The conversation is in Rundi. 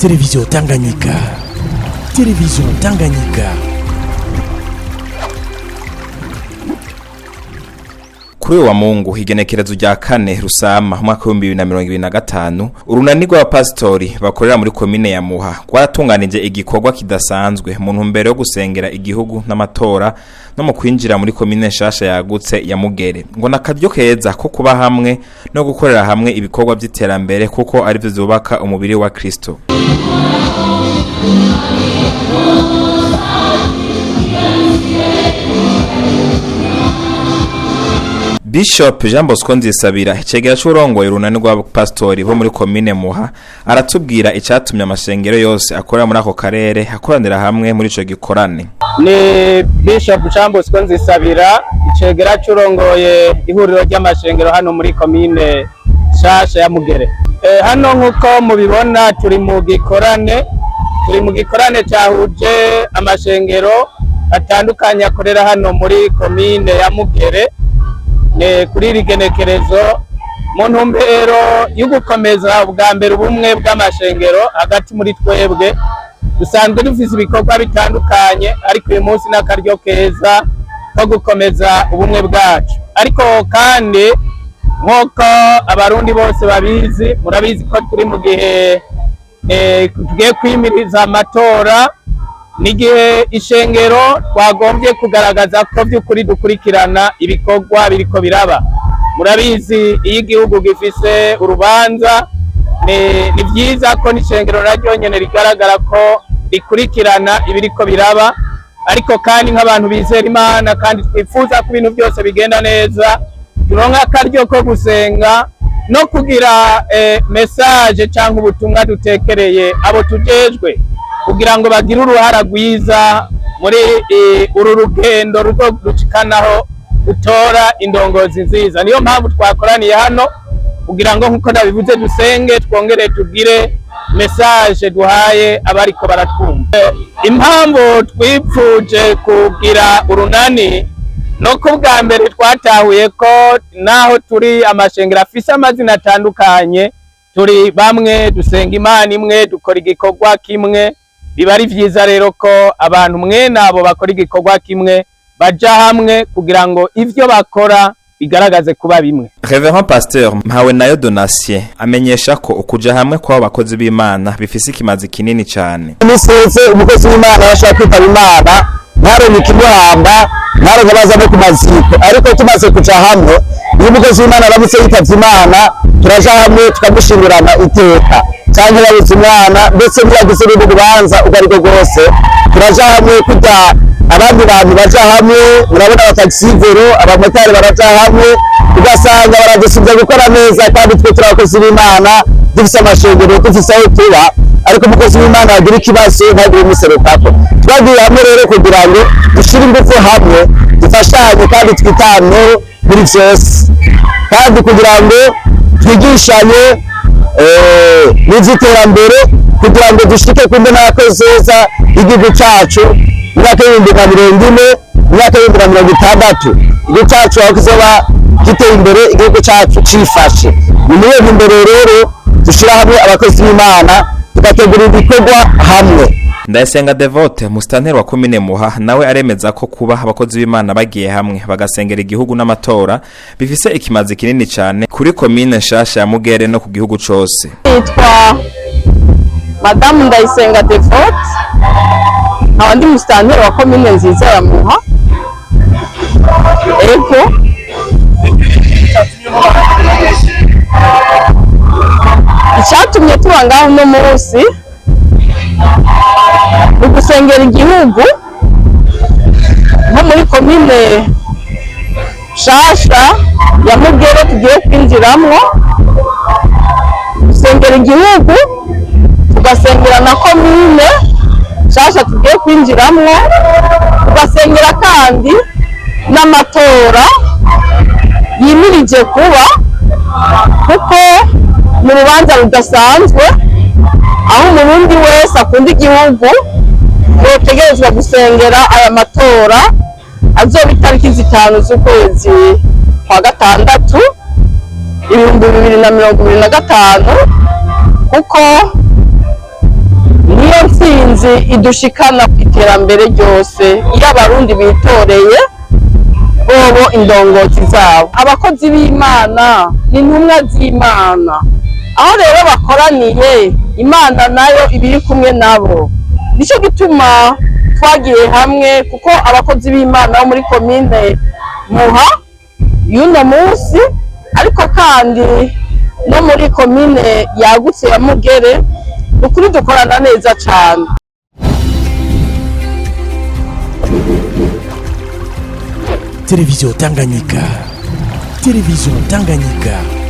Télévision Tanganyika. Télévision Tanganyika. Kuri wa Mungu igenekerezo rya 4 Rusama mwaka wa 2025 urunani rw'abapastori bakorera muri komine ya Muha rwaratunganije igikorwa kidasanzwe mu ntumbero yo gusengera igihugu n'amatora no mu kwinjira muri komine nshasha yagutse ya Mugere ngo nakaryo keza ko kuba hamwe no gukorera hamwe ibikorwa by'iterambere kuko ari byo zubaka umubiri wa Kristo. Bishop Jean Bosco Nzisabira icegera c'urongoye urunani rw'abapastori bo muri komine Muha aratubwira icatumye amashengero yose akorera muri ako karere akoranira hamwe muri ico gikorane. Ni Bishop Jean Bosco Nzisabira icegera c'urongoye ihuriro ry'amashengero hano muri komine nshasha ya Mugere. Hano nkuko mubibona turi mu gikorane cyahuje amashengero atandukanye akorera hano muri komine ya Mugere. Kuri iri genekerezo mu ntumbero yo gukomeza ubwa mbere ubumwe bw'amashengero hagati muri twebwe dusanzwe dufise ibikorwa bitandukanye ariko uyu munsi n'akaryo keza ko gukomeza ubumwe bwacu. Ariko kandi nk'uko abarundi bose babizi, murabizi ko turi mu gihe tugiye kwimiriza amatora, n'igihe ishengero twagombye kugaragaza ko by'ukuri dukurikirana ibikorwa biriko biraba. Murabizi iyo igihugu gifise urubanza ni byiza ko n'ishengero naryo nyene rigaragara ko rikurikirana ibiriko biraba, ariko kandi nk'abantu bizera Imana kandi twifuza ko ibintu byose bigenda neza, turonka akaryo ko gusenga no kugira message cyangwa ubutumwa dutekereye abo tujejwe kugira ngo bagire uruhara rwiza muri uru rugendo rushikanaho gutora indongozi nziza. Niyo mpamvu twakoraniye hano kugira ngo nkuko nabivuze dusenge twongere tugire message duhaye abariko baratwumva. Impamvu twipfuje kugira urunani no kubwa mbere twatahuye ko naho turi amashengero afise amazina atandukanye, turi bamwe dusenga Imana imwe, dukora igikorwa kimwe. Biba ari vyiza rero ko abantu mwe nabo bakora igikorwa kimwe baja hamwe kugira ngo ivyo bakora bigaragaze kuba bimwe. Reverend Pasteur Mpawenayo Donatien amenyesha ko ukuja hamwe kwa bakozi b'Imana bifise ikimazi kinini cyane. Niseze umukozi w'Imana yashaka kwitaba Imana naro nikimwamba naro gabaza no kumaziko, ariko tumaze kuja hamwe iyo umukozi w'Imana aramutse yitavye Imana turaja hamwe tukamushingurana iteka cyangwa yabuze umwana ndetse ntiyagize n'urubanza ubwo ariko rwose turaja hamwe kuja abandi bantu baja hamwe. Murabona abataxivero abamotari baraja hamwe ugasanga baradusubya gukora neza kandi twe turakoze b'Imana dufise amashengero dufise aho tuba, ariko umukozi w'Imana agira ikibazo ntagire umuserukako. Twagiye hamwe rero kugira ngo dushire ingufu hamwe dufashanye kandi twitane muri vyose kandi kugira ngo twigishanye n'iziterambere kugira ngo dushike ku mbonako zeza igihugu cyacu mu mwaka w'2040 mu mwaka w'2060 igihugu cyacu aho kizoba giteye imbere, igihugu cyacu cifashe. Ni muri iyo ntumbero rero dushira hamwe abakozi b'Imana tugategura ibikorwa hamwe. Ndayisenga Devote mustanteri wa komine Muha nawe aremeza ko kuba abakozi b'Imana bagiye hamwe bagasengera igihugu n'amatora bifise ikimazi kinini cyane kuri komine nshasha ya Mugere no ku gihugu cose. Nitwa Madame Ndayisenga Devote, ndi mustanteri wa komine nziza ya Muha. Ego icyatumye tuba ngaho uno munsi gusengera igihugu nko muri komine nshasha ya Mugere tugiye kwinjiramwo, gusengera igihugu tugasengera na komine nshasha tugiye kwinjiramwo, tugasengera kandi n'amatora yimirije kuba kuko mu rubanza rudasanzwe aho umurundi wese akunda igihugu yotegerezwa gusengera aya matora azoba itariki 5 z'ukwezi kwa gatandatu 2025 kuko niyo ntsinzi idushikana ku iterambere ryose iyo abarundi bitoreye bobo indongozi zabo. Abakozi b'Imana ni intumwa z'Imana, aho rero bakoraniye Imana nayo ibiri kumwe nabo. Nico gituma twagiye hamwe, kuko abakozi b'Imana bo muri komine Muha y'uno munsi, ariko kandi no muri komine yagutse ya Mugere, ukuri dukorana neza cyane. Télévision Tanganyika. Télévision Tanganyika.